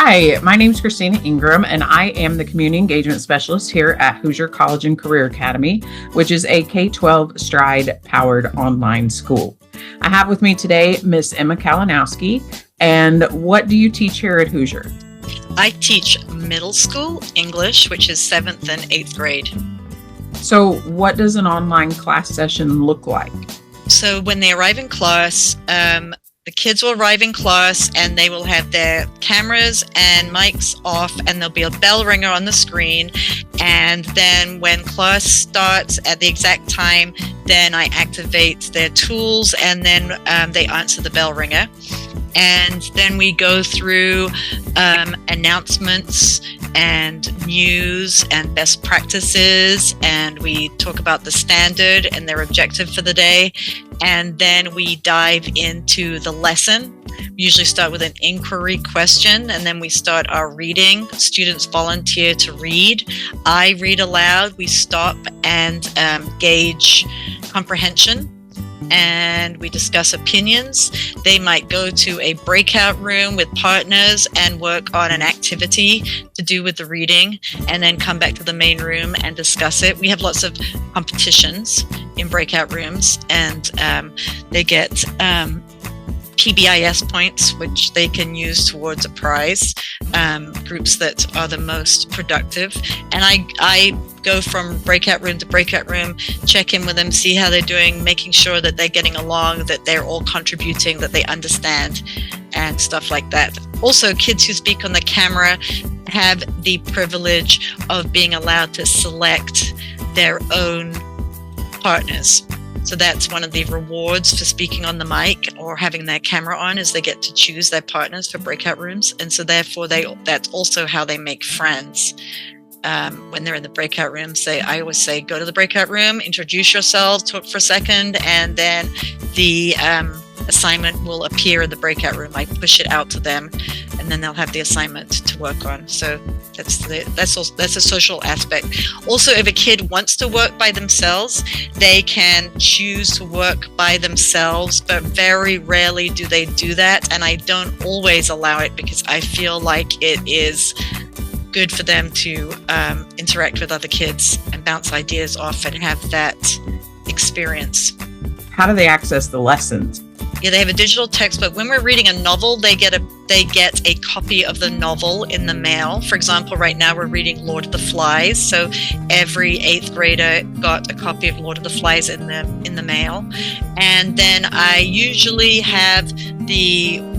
Hi, my name is Christina Ingram, and I am the Community Engagement Specialist here at Hoosier College and Career Academy, which is a K-12 Stride-powered online school. I have with me today Miss Emma Kalinowski. And what do you teach here at Hoosier? I teach middle school English, which is 7th and 8th grade. So what does an online class session look like? So when they arrive in class, the kids will arrive in class and they will have their cameras and mics off, and there'll be a bell ringer on the screen. And then when class starts at the exact time, then I activate their tools, and then they answer the bell ringer. And then we go through announcements and news and best practices, and we talk about the standard and their objective for the day. And then we dive into the lesson. We usually start with an inquiry question, and then we start our reading. Students volunteer to read. I read aloud. We stop and gauge comprehension, and we discuss opinions. They might go to a breakout room with partners and work on an activity to do with the reading, and then come back to the main room and discuss it. We have lots of competitions in breakout rooms, and they get PBIS points, which they can use towards a prize, groups that are the most productive. And I go from breakout room to breakout room, check in with them, see how they're doing, making sure that they're getting along, that they're all contributing, that they understand, and stuff like that. Also, kids who speak on the camera have the privilege of being allowed to select their own partners. So that's one of the rewards for speaking on the mic or having their camera on, is they get to choose their partners for breakout rooms. And so therefore that's also how they make friends. When they're in the breakout rooms, I always say, go to the breakout room, introduce yourself, talk for a second, and then the assignment will appear in the breakout room. I push it out to them, and then they'll have the assignment to work on. So that's a social aspect. Also, if a kid wants to work by themselves, they can choose to work by themselves, but very rarely do they do that. And I don't always allow it, because I feel like it is good for them to interact with other kids and bounce ideas off and have that experience. How do they access the lessons? Yeah, they have a digital textbook. When we're reading a novel, they get a copy of the novel in the mail. For example, right now we're reading Lord of the Flies, so every 8th grader got a copy of Lord of the Flies in the mail. And then I usually have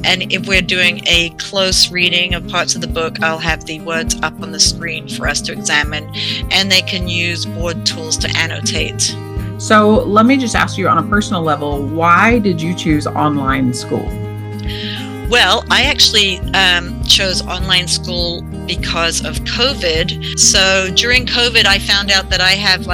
and if we're doing a close reading of parts of the book, I'll have the words up on the screen for us to examine, and they can use board tools to annotate. So let me just ask you on a personal level, why did you choose online school? Well, I actually chose online school because of COVID. So during COVID, I found out that I have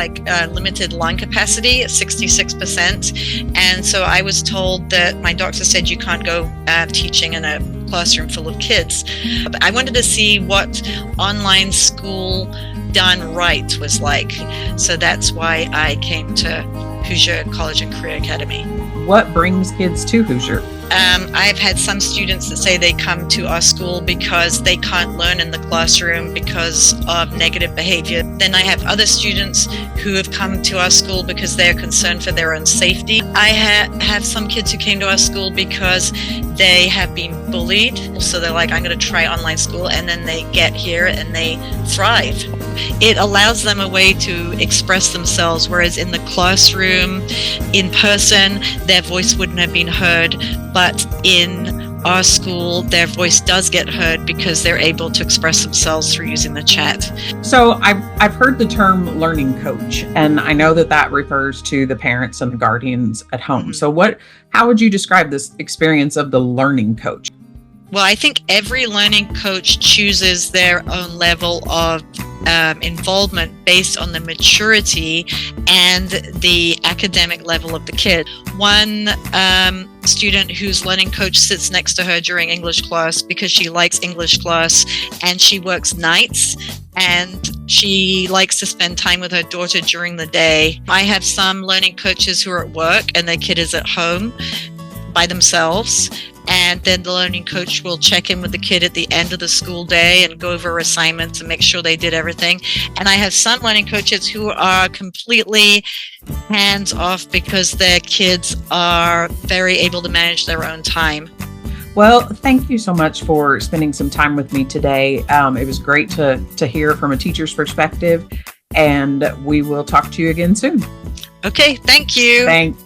limited lung capacity at 66%. And so I was told that my doctor said you can't go teaching in a classroom full of kids. But I wanted to see what online school done right was like. So that's why I came to Hoosier College and Career Academy. What brings kids to Hoosier? I've had some students that say they come to our school because they can't learn in the classroom because of negative behavior. Then I have other students who have come to our school because they're concerned for their own safety. I have some kids who came to our school because they have been bullied. So they're like, I'm going to try online school, and then they get here and they thrive. It allows them a way to express themselves, whereas in the classroom, in person, their voice wouldn't have been heard. But in our school, their voice does get heard because they're able to express themselves through using the chat. So I've heard the term learning coach, and I know that refers to the parents and the guardians at home. So how would you describe this experience of the learning coach? Well, I think every learning coach chooses their own level of involvement based on the maturity and the academic level of the kid. One student whose learning coach sits next to her during English class because she likes English class, and she works nights, and she likes to spend time with her daughter during the day. I have some learning coaches who are at work and their kid is at home by themselves, and then the learning coach will check in with the kid at the end of the school day and go over assignments and make sure they did everything. And I have some learning coaches who are completely hands off because their kids are very able to manage their own time. Well, thank you so much for spending some time with me today. It was great to hear from a teacher's perspective, and we will talk to you again soon. Okay, thank you. Thanks.